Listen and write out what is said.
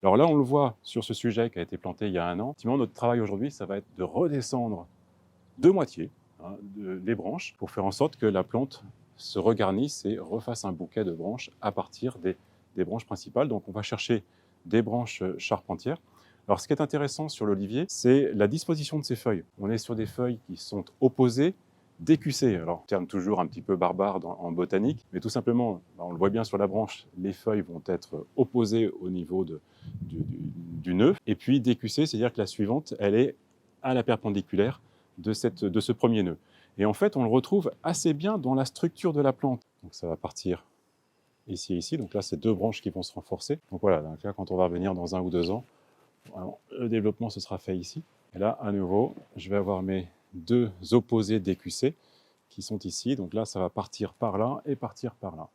Alors là, on le voit sur ce sujet qui a été planté il y a 1 an. Effectivement, notre travail aujourd'hui, ça va être de redescendre de moitié, hein, les branches pour faire en sorte que la plante se regarnisse et refasse un bouquet de branches à partir des branches principales. Donc on va chercher des branches charpentières. Alors ce qui est intéressant sur l'olivier, c'est la disposition de ses feuilles. On est sur des feuilles qui sont opposées, décussées. Alors terme toujours un petit peu barbare en botanique, mais tout simplement, on le voit bien sur la branche, les feuilles vont être opposées au niveau du nœud, et puis décussées, c'est-à-dire que la suivante, elle est à la perpendiculaire de ce premier nœud. Et en fait, on le retrouve assez bien dans la structure de la plante. Donc ça va partir ici et ici. Donc là, c'est 2 branches qui vont se renforcer. Donc voilà, donc là, quand on va revenir dans 1 ou 2 ans, le développement se sera fait ici. Et là, à nouveau, je vais avoir mes 2 opposés décussés qui sont ici. Donc là, ça va partir par là et partir par là.